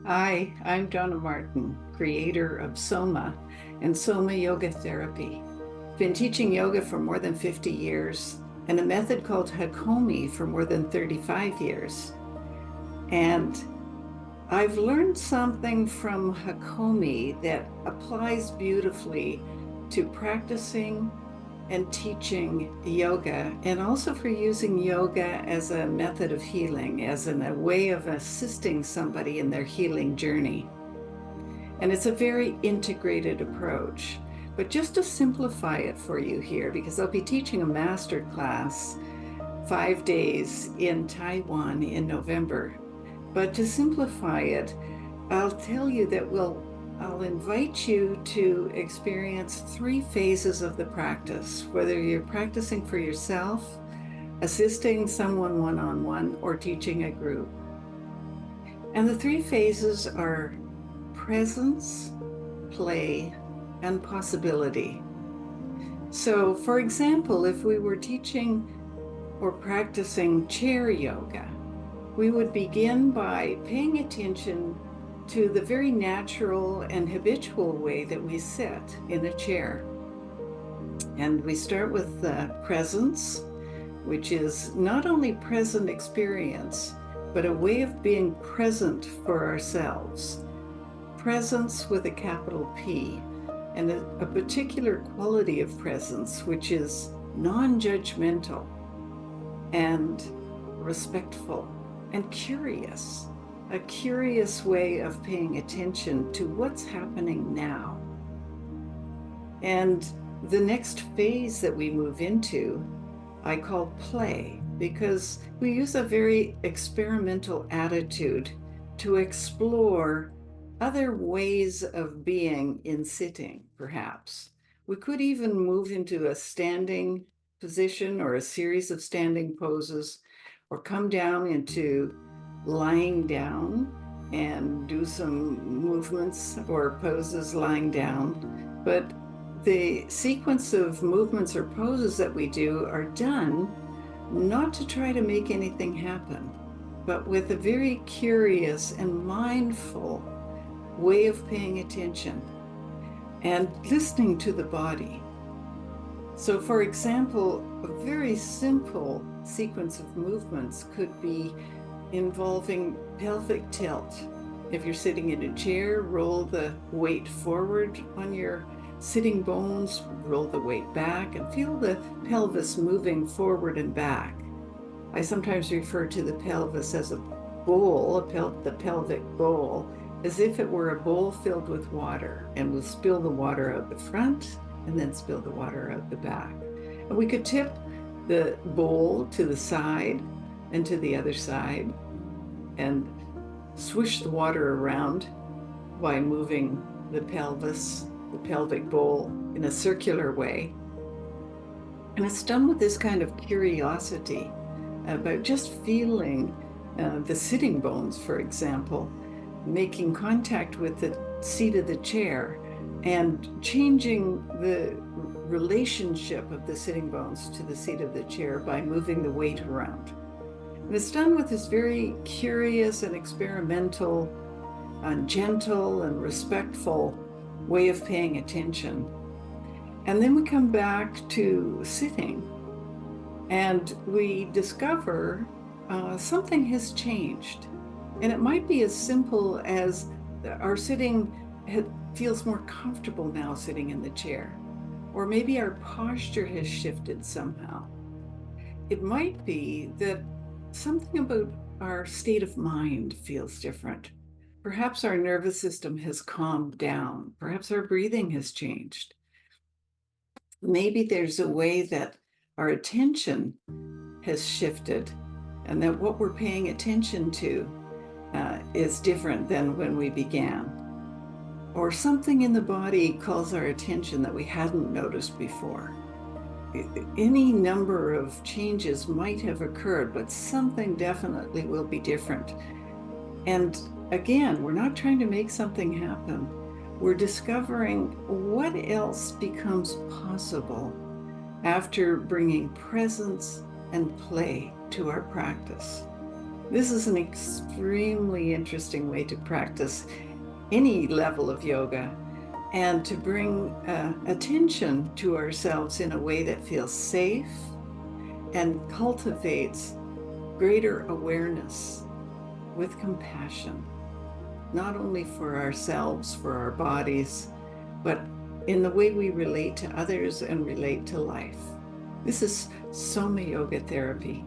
Hi, I'm Donna Martin, creator of Psoma and Psoma Yoga Therapy. Been teaching yoga for more than 50 years and a method called Hakomi for more than 35 years. And I've learned something from Hakomi that applies beautifully to practicing and teaching yoga, and also for using yoga as a method of healing, as a way of assisting somebody in their healing journey. And it's a very integrated approach. But just to simplify it for you here, because I'll be teaching a master class 5 days in Taiwan in November. But to simplify it, I'll tell you that I'll invite you to experience 3 phases of the practice, whether you're practicing for yourself, assisting someone one-on-one, or teaching a group. And the 3 phases are presence, play, and possibility. So, for example, if we were teaching or practicing chair yoga, we would begin by paying attention to the very natural and habitual way that we sit in a chair. And we start with presence, which is not only present experience, but a way of being present for ourselves. Presence with a capital P, and a particular quality of presence, which is non-judgmental and respectful and curious. A curious way of paying attention to what's happening now. And the next phase that we move into, I call play, because we use a very experimental attitude to explore other ways of being in sitting, perhaps. We could even move into a standing position or a series of standing poses, or come down into lying down and do some movements or poses lying down. But the sequence of movements or poses that we do are done not to try to make anything happen, but with a very curious and mindful way of paying attention and listening to the body. So, for example, a very simple sequence of movements could be involving pelvic tilt. If you're sitting in a chair, roll the weight forward on your sitting bones, roll the weight back, and feel the pelvis moving forward and back. I sometimes refer to the pelvis as a bowl, the pelvic bowl, as if it were a bowl filled with water, and we'll spill the water out the front and then spill the water out the back. And we could tip the bowl to the side and to the other side, and swish the water around by moving the pelvis, the pelvic bowl, in a circular way. And it's done with this kind of curiosity about just feeling the sitting bones, for example, making contact with the seat of the chair and changing the relationship of the sitting bones to the seat of the chair by moving the weight around. And it's done with this very curious and experimental and gentle and respectful way of paying attention. And then we come back to sitting, and we discover something has changed. And it might be as simple as our sitting feels more comfortable now sitting in the chair, or maybe our posture has shifted somehow. It might be that something about our state of mind feels different. Perhaps our nervous system has calmed down. Perhaps our breathing has changed. Maybe there's a way that our attention has shifted, and that what we're paying attention to is different than when we began. Or something in the body calls our attention that we hadn't noticed before. Any number of changes might have occurred, but something definitely will be different. And again, we're not trying to make something happen. We're discovering what else becomes possible after bringing presence and play to our practice. This is an extremely interesting way to practice any level of yoga and to bring attention to ourselves in a way that feels safe and cultivates greater awareness with compassion, not only for ourselves, for our bodies, but in the way we relate to others and relate to life. This is Psoma Yoga Therapy.